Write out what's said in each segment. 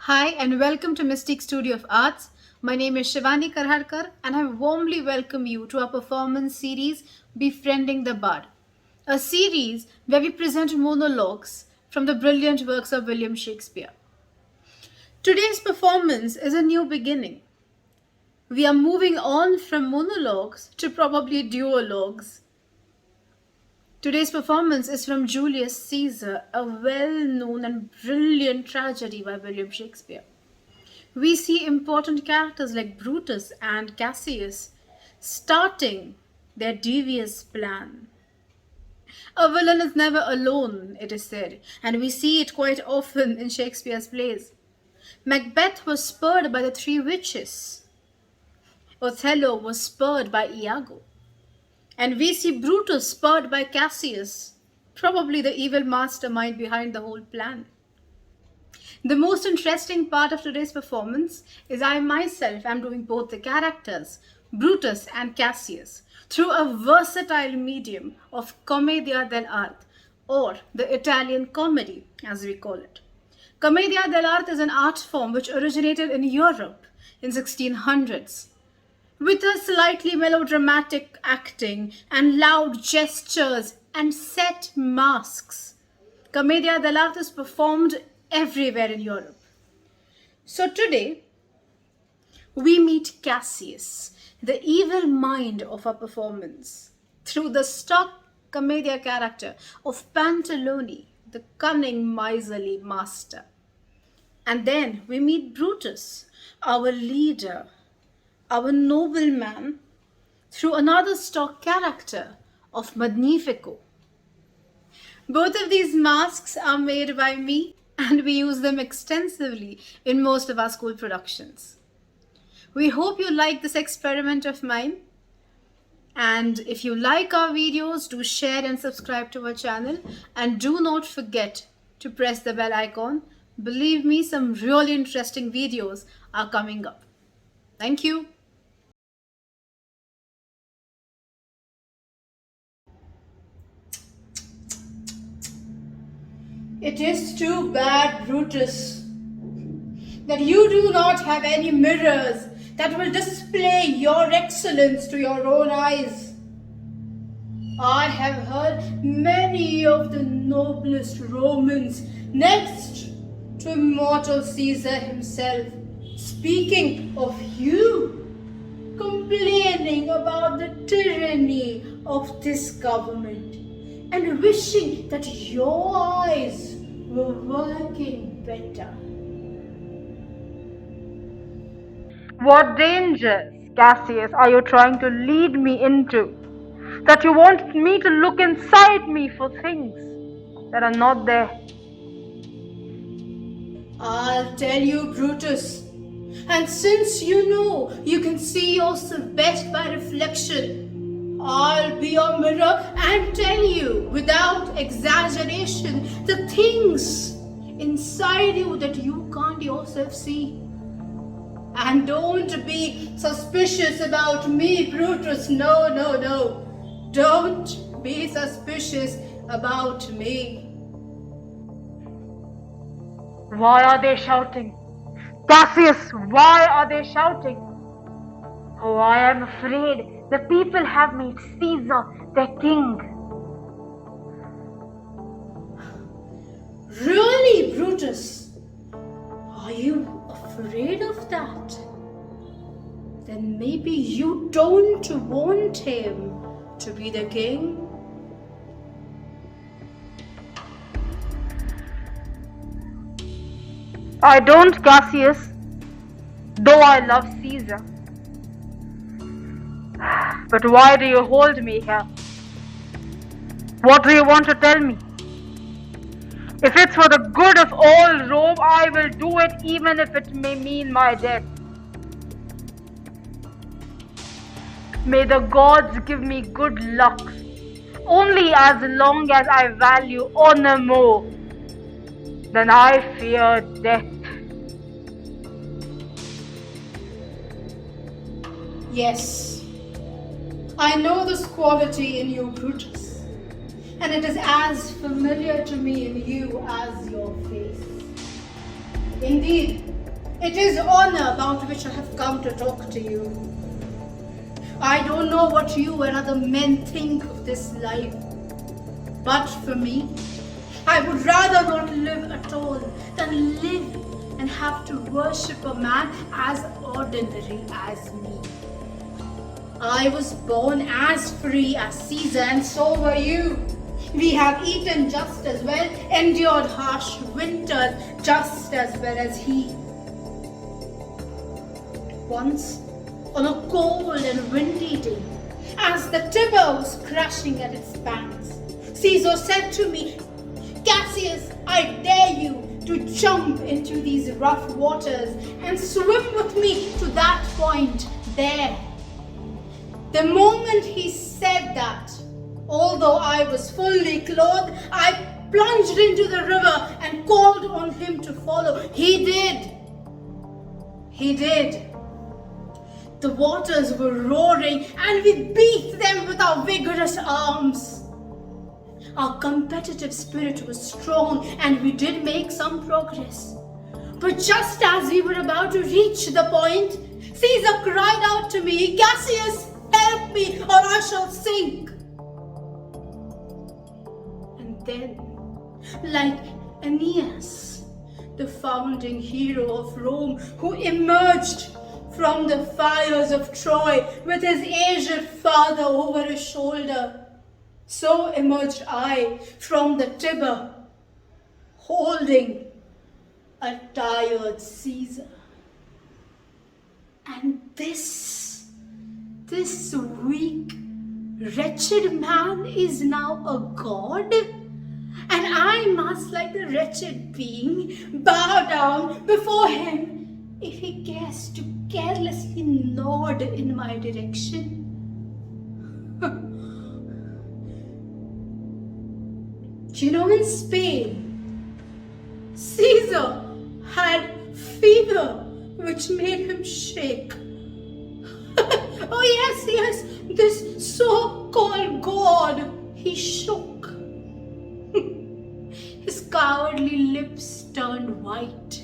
Hi and welcome to Mystic Studio of Arts. My name is Shivani Karhadkar and I warmly welcome you to our performance series Befriending the Bard, a series where we present monologues from the brilliant works of William Shakespeare. Today's performance is a new beginning. We are moving on from monologues to probably duologues. Today's performance is from Julius Caesar, a well-known and brilliant tragedy by William Shakespeare. We see important characters like Brutus and Cassius starting their devious plan. A villain is never alone, it is said, and we see it quite often in Shakespeare's plays. Macbeth was spurred by the three witches. Othello was spurred by Iago. And we see Brutus spurred by Cassius, probably the evil mastermind behind the whole plan. The most interesting part of today's performance is I myself am doing both the characters, Brutus and Cassius, through a versatile medium of Commedia Dell'Arte, or the Italian comedy as we call it. Commedia dell'arte is an art form which originated in Europe in 1600s. With a slightly melodramatic acting and loud gestures and set masks, Commedia dell'arte is performed everywhere in Europe. So today, we meet Cassius, the evil mind of our performance, through the stock Commedia character of Pantalone, the cunning miserly master. And then we meet Brutus, our leader, our nobleman, through another stock character of Magnifico. Both of these masks are made by me and we use them extensively in most of our school productions. We hope you like this experiment of mine. And if you like our videos, do share and subscribe to our channel. And do not forget to press the bell icon. Believe me, some really interesting videos are coming up. Thank you. It is too bad, Brutus, that you do not have any mirrors that will display your excellence to your own eyes. I have heard many of the noblest Romans, next to immortal Caesar himself, speaking of you, complaining about the tyranny of this government, and wishing that your eyes were working better. What dangers, Cassius, are you trying to lead me into? That you want me to look inside me for things that are not there? I'll tell you, Brutus. And since you know you can see yourself best by reflection, I'll be your mirror and tell you without exaggeration the things inside you that you can't yourself see. And don't be suspicious about me, Brutus. No, no, no. Don't be suspicious about me. Why are they shouting? Cassius, why are they shouting? Oh, I am afraid the people have made Caesar their king. Really, Brutus? Are you afraid of that? Then maybe you don't want him to be the king. I don't, Cassius, though I love Caesar. But why do you hold me here? What do you want to tell me? If it's for the good of all Rome, I will do it even if it may mean my death. May the gods give me good luck, only as long as I value honor more than I fear death. Yes, I know this quality in you, Brutus, and it is as familiar to me in you as your face. Indeed, it is honor about which I have come to talk to you. I don't know what you and other men think of this life, but for me, I would rather not live at all than live and have to worship a man as ordinary as me. I was born as free as Caesar, and so were you. We have eaten just as well, endured harsh winters just as well as he. Once, on a cold and windy day, as the Tiber was crashing at its banks, Caesar said to me, "Cassius, I dare you to jump into these rough waters and swim with me to that point there." The moment he said that, although I was fully clothed, I plunged into the river and called on him to follow. He did. He did. The waters were roaring and we beat them with our vigorous arms. Our competitive spirit was strong and we did make some progress. But just as we were about to reach the point, Caesar cried out to me, "Cassius, help me or I shall sink." And then, like Aeneas, the founding hero of Rome, who emerged from the fires of Troy with his aged father over his shoulder, so emerged I from the Tiber, holding a tired Caesar. And this weak, wretched man is now a god, and I must, like the wretched being, bow down before him if he cares to carelessly nod in my direction. You know, in Spain, Caesar had fever which made him shake. Oh yes, this so-called god, he shook. His cowardly lips turned white,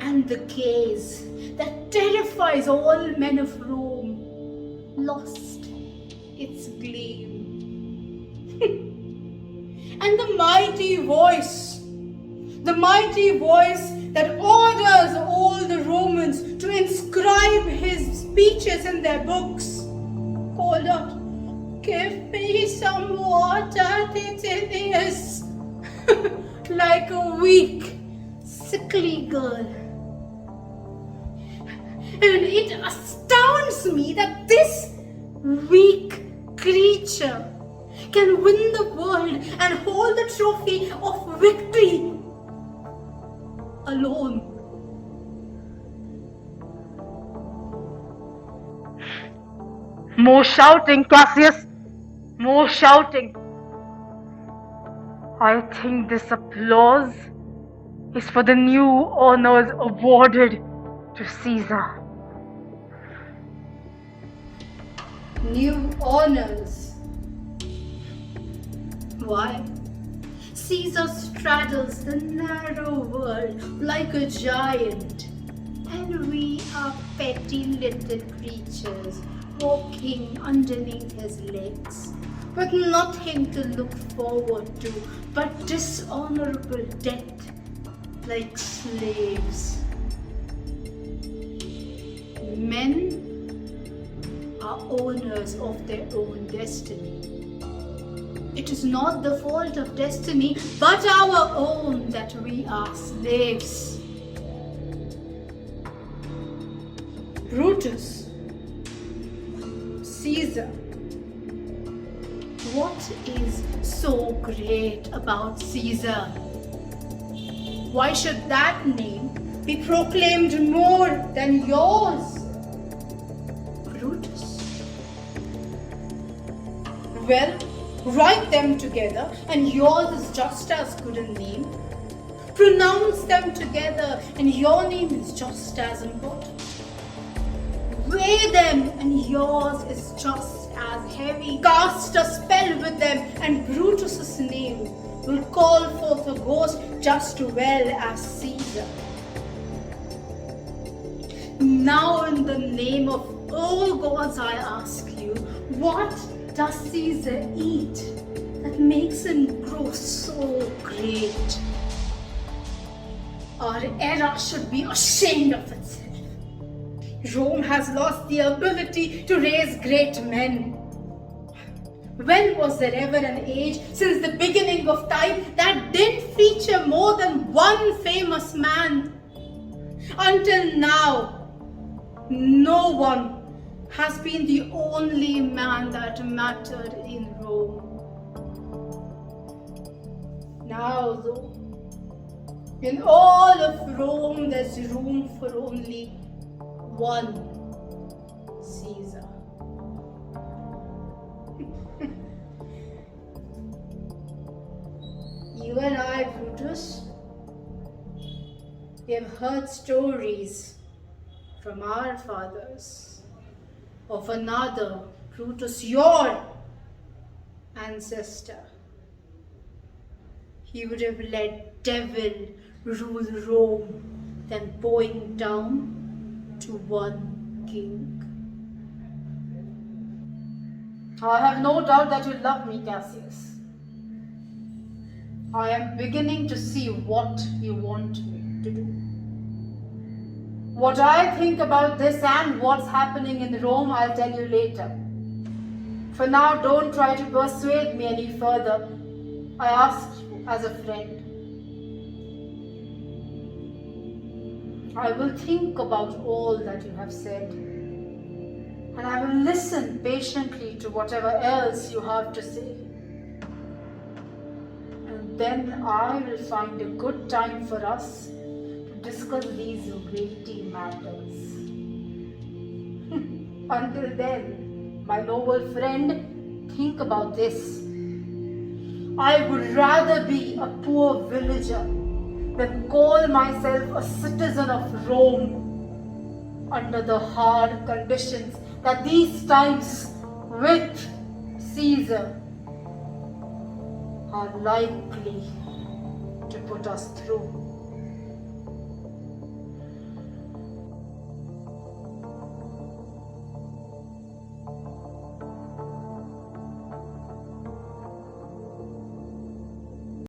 and the gaze that terrifies all men of Rome lost its gleam. And the mighty voice that orders all the Romans to inscribe his speeches in their books, called out, "Give me some water, Titinius," like a weak, sickly girl. And it astounds me that this weak creature can win the world and hold the trophy of victory alone. More shouting, Cassius! More shouting! I think this applause is for the new honors awarded to Caesar. New honors. Why? Caesar straddles the narrow world like a giant, and we are petty little creatures walking underneath his legs, with nothing to look forward to but dishonorable death, like slaves. Men are owners of their own destiny. It is not the fault of destiny, but our own, that we are slaves. Brutus, Caesar, what is so great about Caesar? Why should that name be proclaimed more than yours, Brutus? Well, write them together and yours is just as good a name. Pronounce them together and your name is just as important. Weigh them and yours is just as heavy. Cast a spell with them and Brutus's name will call forth a ghost just as well as Caesar. Now, in the name of all gods, I ask you, what does Caesar eat that makes him grow so great? Our era should be ashamed of itself. Rome has lost the ability to raise great men. When was there ever an age since the beginning of time that didn't feature more than one famous man? Until now, no one has been the only man that mattered in Rome. Now, though, in all of Rome, there's room for only one Caesar. You and I, Brutus, we have heard stories from our fathers of another Brutus, your ancestor. He would have let devil rule Rome, then bowing down to one king. I have no doubt that you love me, Cassius. I am beginning to see what you want me to do. What I think about this and what's happening in Rome, I'll tell you later. For now, don't try to persuade me any further. I ask you as a friend. I will think about all that you have said, and I will listen patiently to whatever else you have to say. And then I will find a good time for us to discuss these weighty matters. Until then, my noble friend, think about this. I would rather be a poor villager than call myself a citizen of Rome under the hard conditions that these times with Caesar are likely to put us through.